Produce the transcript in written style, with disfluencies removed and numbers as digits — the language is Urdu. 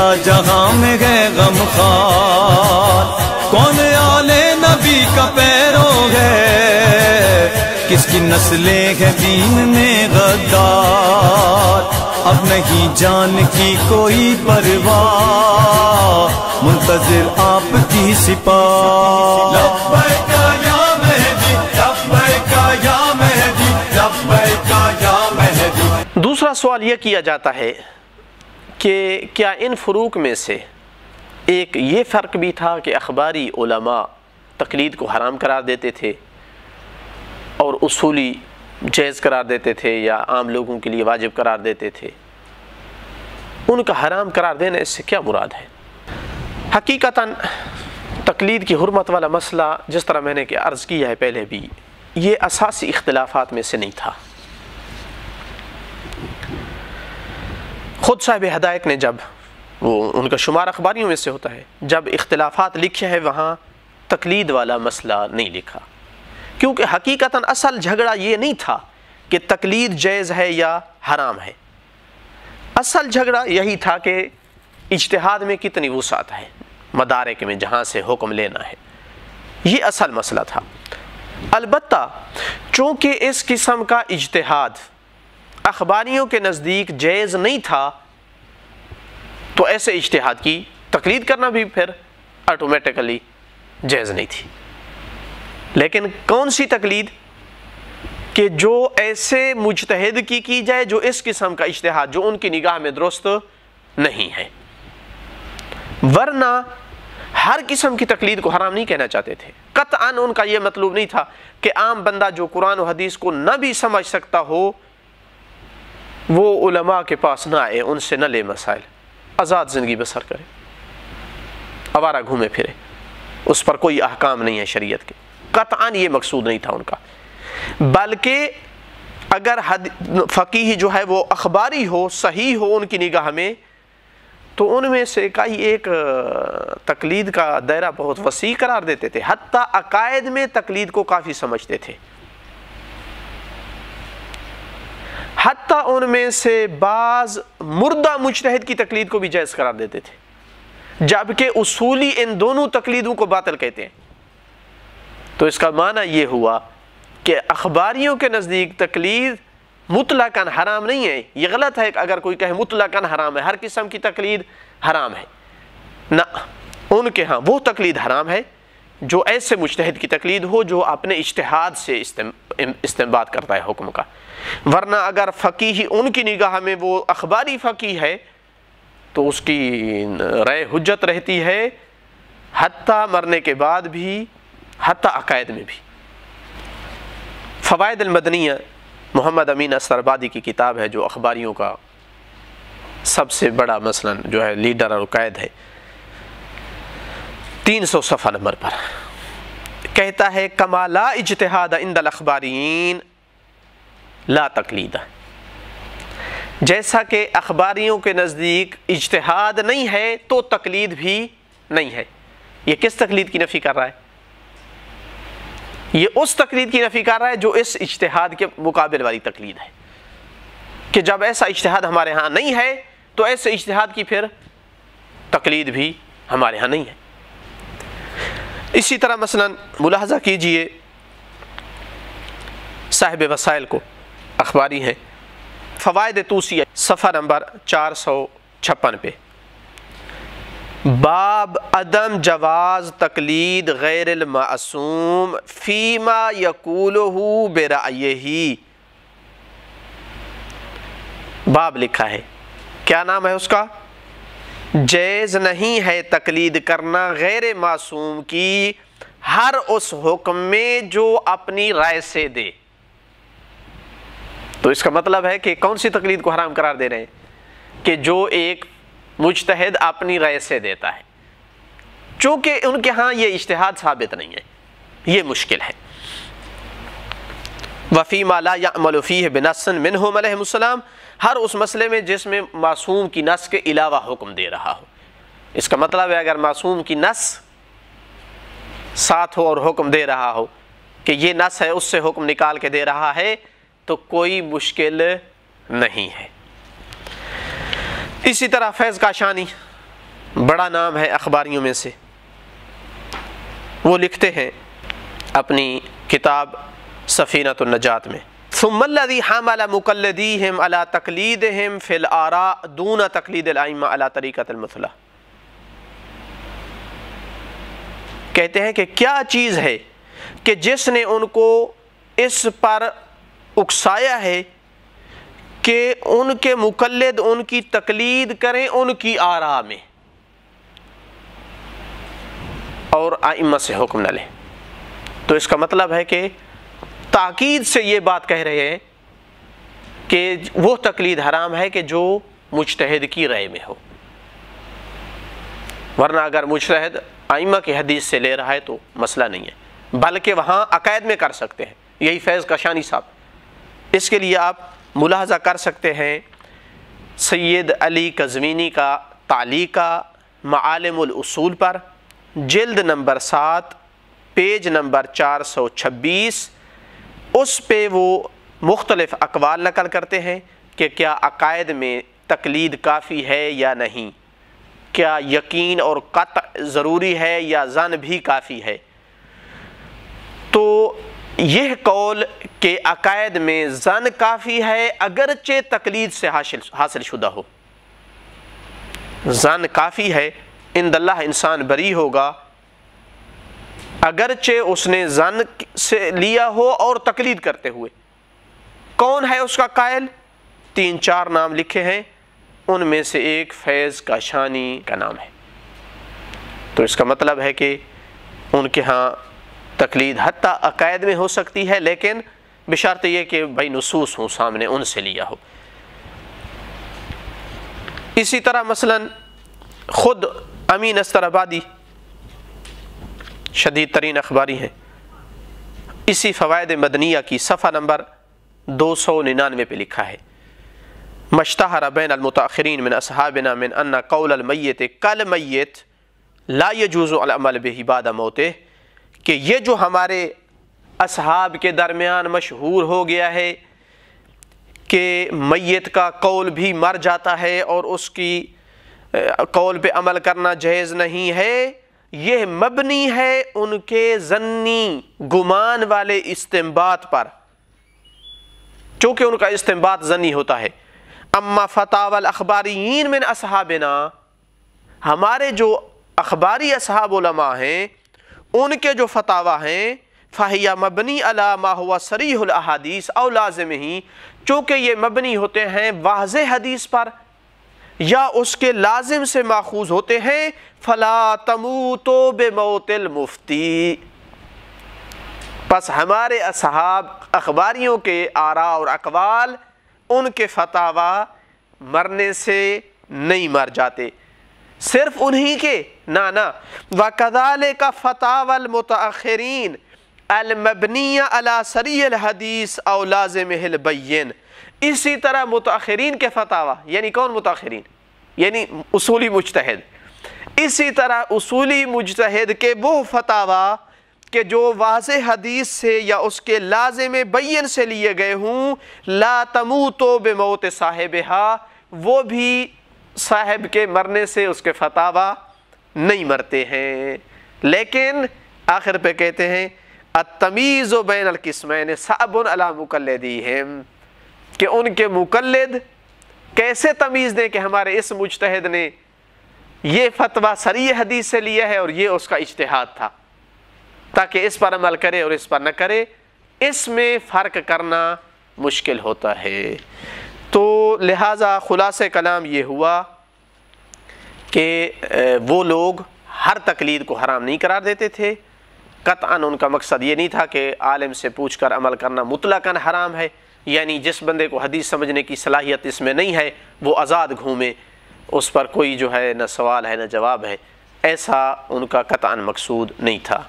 کیا جہاں میں ہے غم خار، کون آل نبی کا پیرو ہے، کس کی نسلیں ہیں دین میں غدار، اب نہیں جان کی کوئی پرواہ، منتظر آپ کی سپاہ۔ لبیک یا مہدی، لبیک یا مہدی، لبیک یا مہدی۔ دوسرا سوال یہ کیا جاتا ہے کہ کیا ان فروق میں سے ایک یہ فرق بھی تھا کہ اخباری علماء تقلید کو حرام قرار دیتے تھے اور اصولی جائز قرار دیتے تھے یا عام لوگوں کے لیے واجب قرار دیتے تھے؟ ان کا حرام قرار دینے اس سے کیا مراد ہے؟ حقیقتاً تقلید کی حرمت والا مسئلہ، جس طرح میں نے عرض کیا ہے پہلے بھی، یہ اساسی اختلافات میں سے نہیں تھا۔ خود صاحب ہدایت نے جب ان کا شمار اخباریوں میں سے ہوتا ہے، جب اختلافات لکھے ہیں وہاں تقلید والا مسئلہ نہیں لکھا، کیونکہ حقیقتاً اصل جھگڑا یہ نہیں تھا کہ تقلید جائز ہے یا حرام ہے، اصل جھگڑا یہی تھا کہ اجتہاد میں کتنی وسعت ہے، مدارک میں جہاں سے حکم لینا ہے، یہ اصل مسئلہ تھا۔ البتہ چونکہ اس قسم کا اجتہاد اخباریوں کے نزدیک جائز نہیں تھا، تو ایسے اجتہاد کی تقلید کرنا بھی پھر آٹومیٹکلی جائز نہیں تھی۔ لیکن کون سی تقلید؟ کہ جو ایسے مجتہد کی جائے جو اس قسم کا اجتہاد جو ان کی نگاہ میں درست نہیں ہے، ورنہ ہر قسم کی تقلید کو حرام نہیں کہنا چاہتے تھے۔ قطعاً ان کا یہ مطلوب نہیں تھا کہ عام بندہ جو قرآن و حدیث کو نہ بھی سمجھ سکتا ہو وہ علماء کے پاس نہ آئے، ان سے نہ لے مسائل، آزاد زندگی بسر کرے، آوارہ گھومے پھرے، اس پر کوئی احکام نہیں ہے شریعت کے۔ قطعاً یہ مقصود نہیں تھا ان کا، بلکہ اگر فقیہ جو ہے وہ اخباری ہو، صحیح ہو ان کی نگاہ میں، تو ان میں سے کئی ایک تقلید کا دائرہ بہت وسیع قرار دیتے تھے، حتیٰ عقائد میں تقلید کو کافی سمجھتے تھے، حتیٰ ان میں سے بعض مردہ مجتہد کی تقلید کو بھی جائز قرار دیتے تھے، جبکہ اصولی ان دونوں تقلیدوں کو باطل کہتے ہیں۔ تو اس کا معنی یہ ہوا کہ اخباریوں کے نزدیک تقلید مطلقاً حرام نہیں ہے۔ یہ غلط ہے اگر کوئی کہے مطلقاً حرام ہے، ہر قسم کی تقلید حرام ہے، نہ، ان کے ہاں وہ تقلید حرام ہے جو ایسے مجتہد کی تقلید ہو جو اپنے اجتہاد سے استنباط کرتا ہے حکم کا، ورنہ اگر فقیہ ان کی نگاہ میں وہ اخباری فقیہ ہے تو اس کی رائے حجت رہتی ہے، حتیٰ مرنے کے بعد بھی، حتیٰ عقائد میں بھی۔ فوائد المدنیہ محمد امین استرابادی کی کتاب ہے جو اخباریوں کا سب سے بڑا مثلاً جو ہے لیڈر اور قائد ہے، 300 صفحہ نمبر پر کہتا ہے کما لا اجتہاد عند الاخبارین لا تقلید، جیسا کہ اخباریوں کے نزدیک اجتہاد نہیں ہے تو تقلید بھی نہیں ہے۔ یہ کس تقلید کی نفی کر رہا ہے؟ یہ اس تقلید کی نفی کر رہا ہے جو اس اجتہاد کے مقابل والی تقلید ہے، کہ جب ایسا اجتہاد ہمارے ہاں نہیں ہے تو ایسے اجتہاد کی پھر تقلید بھی ہمارے ہاں نہیں ہے۔ اسی طرح مثلا ملاحظہ کیجئے صاحب وسائل کو، اخباری ہیں، فوائد توسیہ صفحہ نمبر 456 پہ، باب عدم جواز تقلید غیر المعصوم فیما یقولہ برأیہ، باب لکھا ہے، کیا نام ہے اس کا؟ جائز نہیں ہے تقلید کرنا غیر معصوم کی ہر اس حکم میں جو اپنی رائے سے دے۔ تو اس کا مطلب ہے کہ کون سی تقلید کو حرام قرار دے رہے ہیں؟ کہ جو ایک مجتہد اپنی رائے سے دیتا ہے، چونکہ ان کے ہاں یہ اجتہاد ثابت نہیں ہے، یہ مشکل ہے۔ وَفِيمَا لَا يَعْمَلُ فِيهِ بِنَصٍ مِّنْهُمْ عَلَيْهِمُ السَّلَامُ، ہر اس مسئلے میں جس میں معصوم کی نص کے علاوہ حکم دے رہا ہو۔ اس کا مطلب ہے اگر معصوم کی نص ساتھ ہو اور حکم دے رہا ہو کہ یہ نص ہے، اس سے حکم نکال کے دے رہا ہے تو کوئی مشکل نہیں ہے۔ اسی طرح فیض کاشانی بڑا نام ہے اخباریوں میں سے، وہ لکھتے ہیں اپنی کتاب سفینۃ النجات میں، ثم الذی حمل مقلدیہم علی تقلیدہم فی الآراء دون تقلید الائمہ علی طریقۃ المثلی. کہتے ہیں کہ کیا چیز ہے کہ جس نے ان کو اس پر اکسایا ہے کہ ان کے مقلد ان کی تقلید کریں ان کی آراء میں اور ائمہ سے حکم نہ لیں. تو اس کا مطلب ہے کہ تاکید سے یہ بات کہہ رہے ہیں کہ وہ تقلید حرام ہے کہ جو مجتہد کی رائے میں ہو، ورنہ اگر مجتہد ائمہ کی حدیث سے لے رہا ہے تو مسئلہ نہیں ہے، بلکہ وہاں عقائد میں کر سکتے ہیں. یہی فیض کاشانی صاحب، اس کے لیے آپ ملاحظہ کر سکتے ہیں سید علی قزوینی کا تعلیقہ معالم الاصول پر، جلد نمبر 7 پیج نمبر 426. اس پہ وہ مختلف اقوال نقل کرتے ہیں کہ کیا عقائد میں تقلید کافی ہے یا نہیں، کیا یقین اور قطع ضروری ہے یا ظن بھی کافی ہے. تو یہ قول کہ عقائد میں ظن کافی ہے اگرچہ تقلید سے حاصل شدہ ہو، ظن کافی ہے، عند اللہ انسان بری ہوگا اگرچہ اس نے ظن سے لیا ہو اور تقلید کرتے ہوئے. کون ہے اس کا قائل؟ 3-4 نام لکھے ہیں، ان میں سے ایک فیض کاشانی کا نام ہے. تو اس کا مطلب ہے کہ ان کے ہاں تقلید حتیٰ عقائد میں ہو سکتی ہے، لیکن بشرط یہ کہ بھائی نصوص ہوں سامنے، ان سے لیا ہو. اسی طرح مثلا خود امین استرابادی شدید ترین اخباری ہیں، اسی فوائد مدنیہ کی صفحہ نمبر 299 پہ لکھا ہے، مشتہر بین المتاخرین من اصحابنا من ان قول المیت کالمیت لا یجوز العمل بہ بعد موتہ، کہ یہ جو ہمارے اصحاب کے درمیان مشہور ہو گیا ہے کہ میت کا قول بھی مر جاتا ہے اور اس کی قول پہ عمل کرنا جائز نہیں ہے، یہ مبنی ہے ان کے ظنی گمان والے استنباط پر، چونکہ ان کا استنباط ظنی ہوتا ہے. اما فتاوی الاخباریین من اصحابنا، ہمارے جو اخباری اصحاب علماء ہیں ان کے جو فتاوی ہیں، فہیا مبنی علی ما ہوا صریح الاحادیث او لازم ہی، چونکہ یہ مبنی ہوتے ہیں واضح حدیث پر یا اس کے لازم سے ماخوذ ہوتے ہیں. فلا تموتوا بموت المفتی، پس ہمارے اصحاب اخباریوں کے آراء اور اقوال ان کے فتاوی مرنے سے نہیں مر جاتے، صرف انہی کے نہ. وَكَذَلِكَ فَتَاوَى الْمُتَأَخِّرِينَ الْمَبْنِيَّ عَلَى صَرِيحِ الْحَدِيثِ أَوْ لَازِمِهِ الْبَيِّنِ، اسی طرح متأخرین کے فتاوی، یعنی کون متأخرین؟ یعنی اصولی مجتہد. اسی طرح اصولی مجتہد کے وہ فتاوی کہ جو واضح حدیث سے یا اس کے لازم بین سے لیے گئے ہوں، لا تموتوا بموت صاحبہا، وہ بھی صاحب کے مرنے سے اس کے فتاوی نہیں مرتے ہیں. لیکن آخر پہ کہتے ہیں التمیز بین القسمین صعب علی مقلدیہم، کہ ان کے مقلد کیسے تمیز دیں کہ ہمارے اس مجتہد نے یہ فتویٰ صریح حدیث سے لیا ہے اور یہ اس کا اجتہاد تھا، تاکہ اس پر عمل کرے اور اس پر نہ کرے. اس میں فرق کرنا مشکل ہوتا ہے. تو لہٰذا خلاصہ کلام یہ ہوا کہ وہ لوگ ہر تقلید کو حرام نہیں قرار دیتے تھے. قطعاً ان کا مقصد یہ نہیں تھا کہ عالم سے پوچھ کر عمل کرنا مطلقاً حرام ہے، یعنی جس بندے کو حدیث سمجھنے کی صلاحیت اس میں نہیں ہے وہ آزاد گھومے، اس پر کوئی جو ہے نہ سوال ہے نہ جواب ہے، ایسا ان کا قطعاً مقصود نہیں تھا.